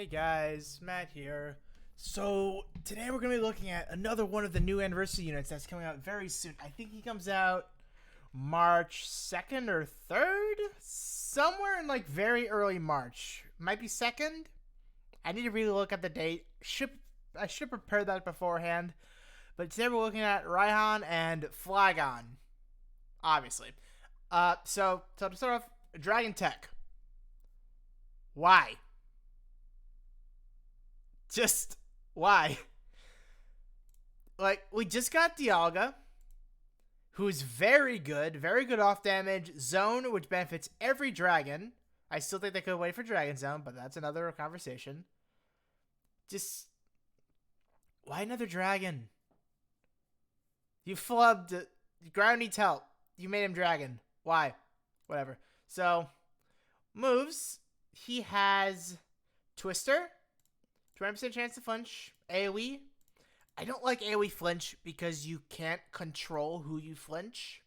Hey guys, Matt here. So today we're going to be looking at another one of the new anniversary units that's coming out very soon. I think he comes out March 2nd or 3rd? Somewhere in like very early March. Might be 2nd? I need to really look at the date. I should prepare that beforehand. But today we're looking at Raihan and Flygon. Obviously. So to start off, Dragon Tech. Why? Just why? Like, we just got Dialga, who's very good off damage. Zone, which benefits every dragon. I still think they could wait for Dragon Zone, but that's another conversation. Just, why another dragon? You flubbed. Ground needs help. You made him dragon. Why? Whatever. So, moves. He has Twister. 20% chance to flinch. AoE. I don't like AoE flinch because you can't control who you flinch.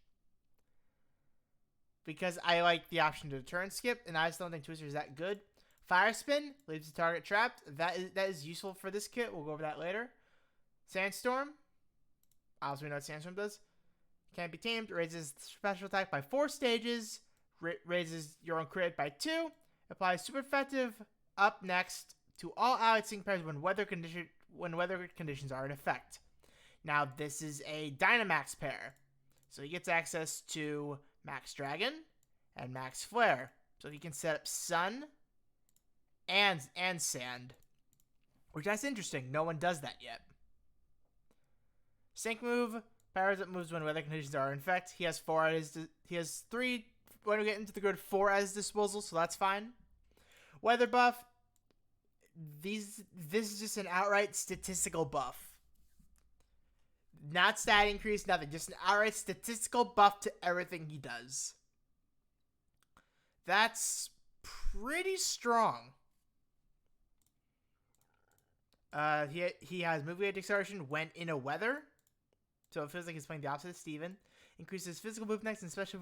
Because I like the option to turn skip, and I just don't think Twister is that good. Fire Spin leaves the target trapped. That is useful for this kit. We'll go over that later. Sandstorm. Obviously, we know what Sandstorm does. Can't be tamed. Raises special attack by 4 stages. Raises your own crit by 2. Applies super effective up next to all allied sync pairs when weather conditions are in effect. Now, this is a Dynamax pair, so he gets access to Max Dragon and Max Flare, so he can set up Sun and Sand, which that's interesting. No one does that yet. Sync move powers up moves when weather conditions are in effect. He has 4 at his. He has 3 when we get into the grid, 4 at his disposal, so that's fine. Weather buff. This is just an outright statistical buff. Not stat increase, nothing. Just an outright statistical buff to everything he does. That's pretty strong. He has move weight acceleration when in a weather. So it feels like he's playing the opposite of Steven. Increases physical move next and special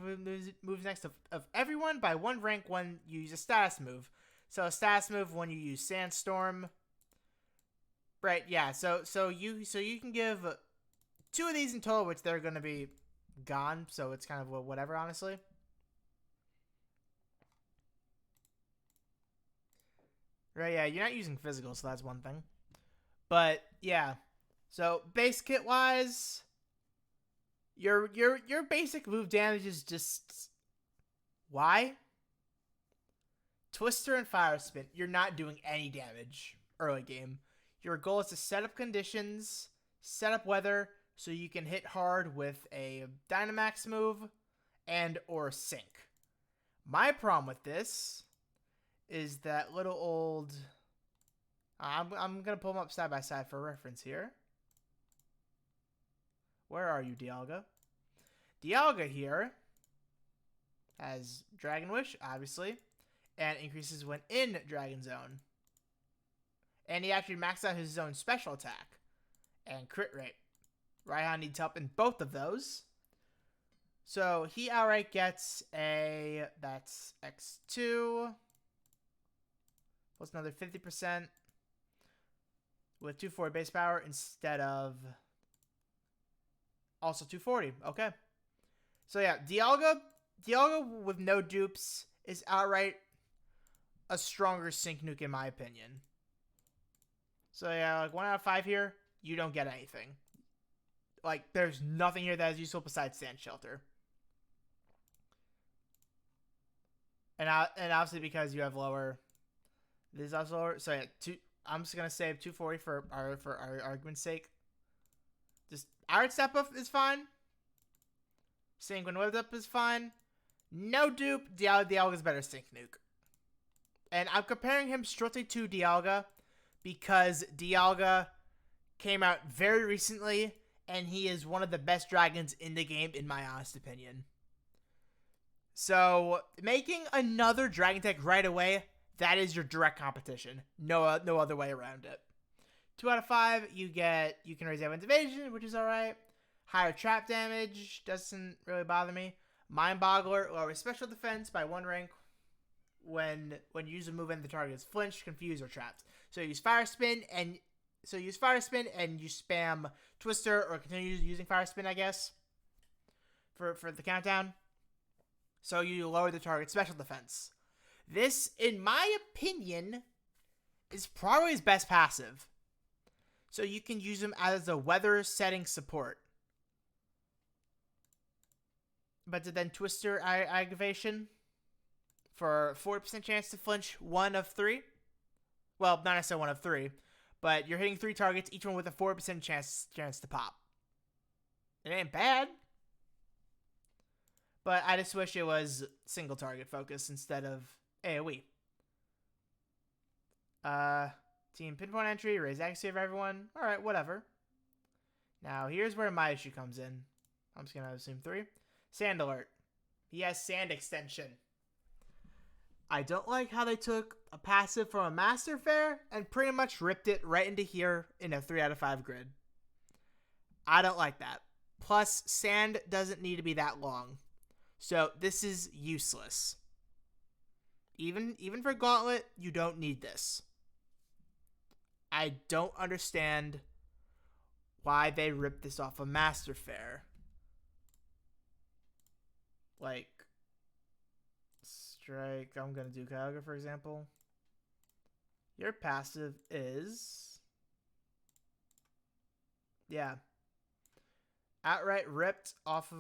moves next of everyone by 1 rank when you use a status move. So a status move when you use Sandstorm. Right, yeah. So you can give 2 of these in total, which they're going to be gone. So it's kind of whatever, honestly. Right, yeah. You're not using physical, so that's one thing. But yeah. So base kit wise, your basic move damage is just why? Twister and Fire Spin, you're not doing any damage early game. Your goal is to set up conditions, set up weather, so you can hit hard with a Dynamax move and or Sync. My problem with this is that little old... I'm going to pull them up side by side for reference here. Where are you, Dialga? Dialga here has Dragon Wish, obviously. And increases when in Dragon Zone. And he actually maxed out his zone special attack. And crit rate. Raihan needs help in both of those. So he outright gets a... That's X2. Plus another 50%. With 240 base power instead of... Also 240. Okay. So yeah, Dialga with no dupes is outright a stronger sync nuke in my opinion. So yeah, like 1 out of 5 here, you don't get anything. Like, there's nothing here that is useful besides Sand Shelter. And obviously because you have lower, this is also lower. So yeah, I'm just gonna save 240 for our argument's sake. Just outright step up is fine. Sync when whipped up is fine. No dupe. Dialga's better sync nuke. And I'm comparing him strictly to Dialga because Dialga came out very recently and he is one of the best dragons in the game in my honest opinion. So making another Dragon Tech right away, that is your direct competition. No other way around it. 2 out of 5, you can raise everyone's evasion, which is alright. Higher trap damage, doesn't really bother me. Mind Boggler, lower special defense by 1 rank. when you use a move and the target is flinched, confused, or trapped. So use Fire Spin and you spam Twister or continue using Fire Spin, I guess, for the countdown. So you lower the target's special defense. This, in my opinion, is probably his best passive. So you can use him as a weather setting support. But then Twister Aggravation for 40% chance to flinch 1 of 3. Well, not necessarily 1 of 3, but you're hitting 3 targets, each one with a 4% chance to pop. It ain't bad. But I just wish it was single target focus instead of AoE. Team pinpoint entry, raise accuracy of everyone. Alright, whatever. Now, here's where my issue comes in. I'm just going to assume 3. Sand alert. He has sand extension. I don't like how they took a passive from a Master Fair and pretty much ripped it right into here in a 3 out of 5 grid. I don't like that. Plus, sand doesn't need to be that long. So, this is useless. Even for Gauntlet, you don't need this. I don't understand why they ripped this off a Master Fair. Like, Strike, I'm going to do Kyogre, for example. Your passive is... Yeah. Outright ripped off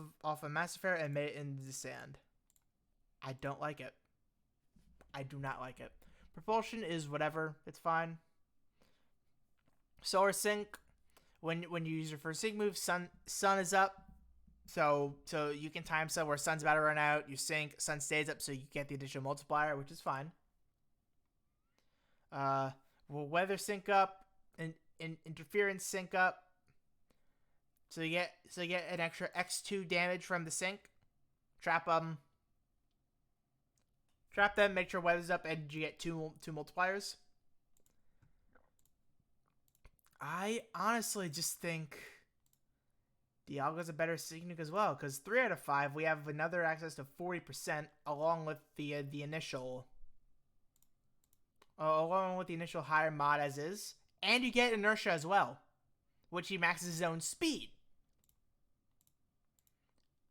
a Master Fair and made it into the sand. I don't like it. I do not like it. Propulsion is whatever. It's fine. Solar Sync. When you use your first sync move, sun is up. So you can time so where sun's about to run out. You sync, sun stays up, so you get the additional multiplier, which is fine. Weather sync up and interference sync up. So you get an extra X2 damage from the sync. Trap them, make sure weather's up, and you get two multipliers. I honestly just think Dialga's a better Signuke as well, because 3 out of 5, we have another access to 40% along with the initial higher mod as is, and you get inertia as well, which he maxes his own speed.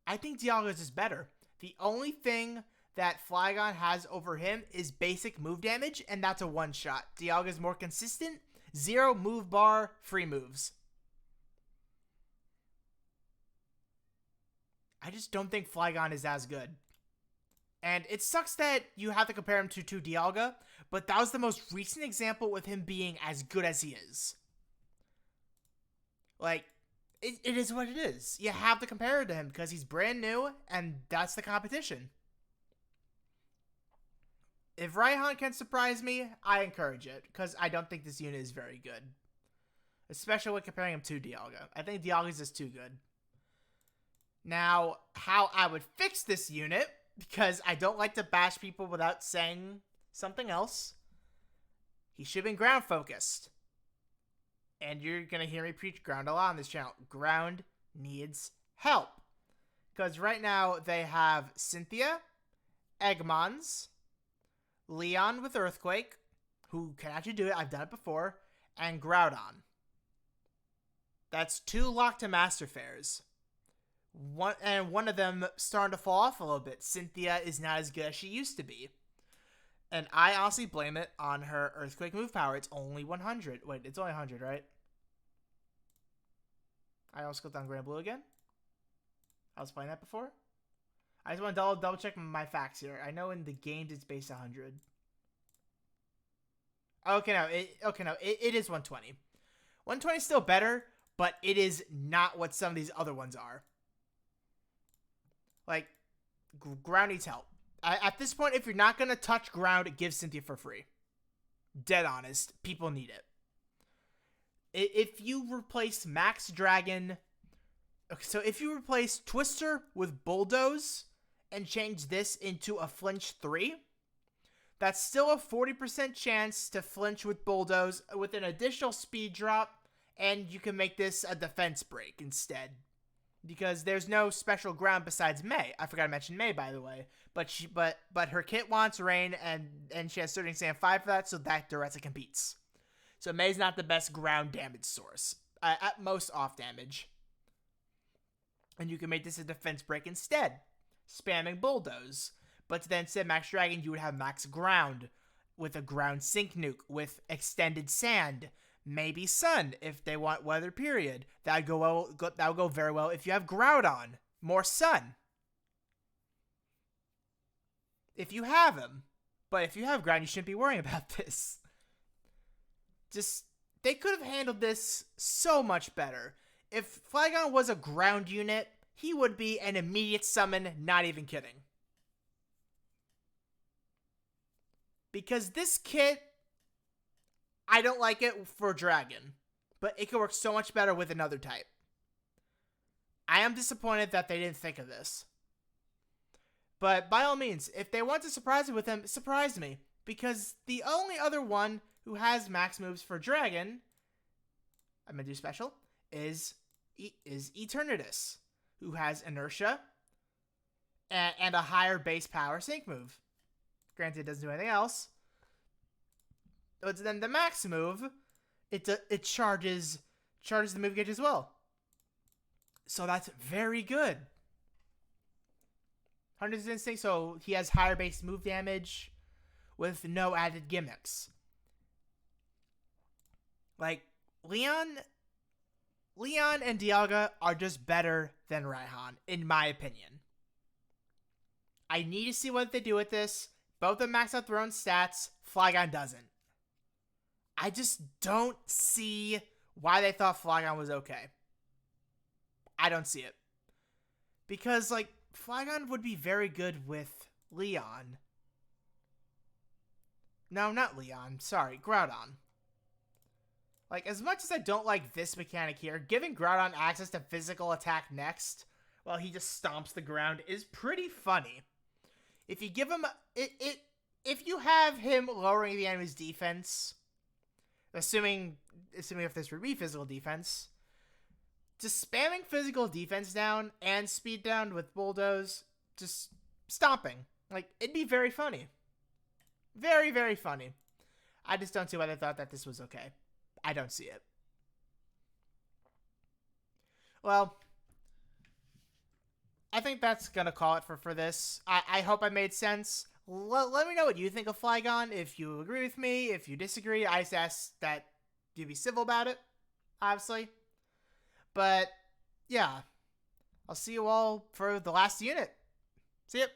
I think Dialga is just better. The only thing that Flygon has over him is basic move damage, and that's a one-shot. Dialga is more consistent, 0 move bar, free moves. I just don't think Flygon is as good. And it sucks that you have to compare him to Dialga, but that was the most recent example with him being as good as he is. Like, it is what it is. You have to compare it to him because he's brand new, and that's the competition. If Raihan can surprise me, I encourage it, because I don't think this unit is very good. Especially when comparing him to Dialga. I think Dialga's just too good. Now, how I would fix this unit, because I don't like to bash people without saying something else, he should have been ground focused. And you're going to hear me preach ground a lot on this channel. Ground needs help. Because right now they have Cynthia, Eggmons, Leon with Earthquake, who can actually do it, I've done it before, and Groudon. That's 2 locked to Master Fairs. One of them starting to fall off a little bit. Cynthia is not as good as she used to be. And I honestly blame it on her Earthquake move power. It's only 100. Wait, it's only 100, right? I also clicked on Grand Blue again. I was playing that before. I just want to double check my facts here. I know in the games it's base 100. Okay, no, it is 120. 120 is still better, but it is not what some of these other ones are. Like, ground needs help. At this point, if you're not going to touch ground, give Cynthia for free. Dead honest. People need it. If you replace Max Dragon... Okay, so if you replace Twister with Bulldoze and change this into a Flinch 3, that's still a 40% chance to flinch with Bulldoze with an additional speed drop, and you can make this a defense break instead. because there's no special ground besides May. I forgot to mention May, by the way. But her kit wants rain, and she has Surging Sand 5 for that, so that directly competes. So May's not the best ground damage source. At most off damage. And you can make this a defense break instead, spamming Bulldoze. But then instead of Max Dragon, you would have Max Ground with a Ground Sink Nuke with Extended Sand. Maybe Sun if they want Weather Period. That would go well. That would go very well if you have Groudon. More Sun. If you have him. But if you have Ground, you shouldn't be worrying about this. They could have handled this so much better. If Flygon was a ground unit, he would be an immediate summon, not even kidding. Because this kit, I don't like it for Dragon, but it could work so much better with another type. I am disappointed that they didn't think of this. But by all means, if they want to surprise me with him, surprise me. Because the only other one who has max moves for Dragon, I'm going to do special, is Eternatus, who has Inertia and a higher base power sync move. Granted, it doesn't do anything else. But then the max move, it charges the move gauge as well. So that's very good. Hunter's Instinct, so he has higher base move damage with no added gimmicks. Like, Leon and Dialga are just better than Raihan, in my opinion. I need to see what they do with this. Both of them max out their own stats. Flygon doesn't. I just don't see why they thought Flygon was okay. I don't see it. Because, like, Flygon would be very good with Leon. No, not Leon. Sorry, Groudon. Like, as much as I don't like this mechanic here, giving Groudon access to physical attack next while he just stomps the ground is pretty funny. If you give him if you have him lowering the enemy's defense, assuming if this would be physical defense, just spamming physical defense down and speed down with Bulldoze, just stomping. Like, it'd be very funny. Very, very funny. I just don't see why they thought that this was okay. I don't see it. Well, I think that's going to call it for this. I hope I made sense. Let me know what you think of Flygon. If you agree with me, if you disagree, I just ask that you be civil about it, obviously. But, yeah. I'll see you all for the last unit. See ya.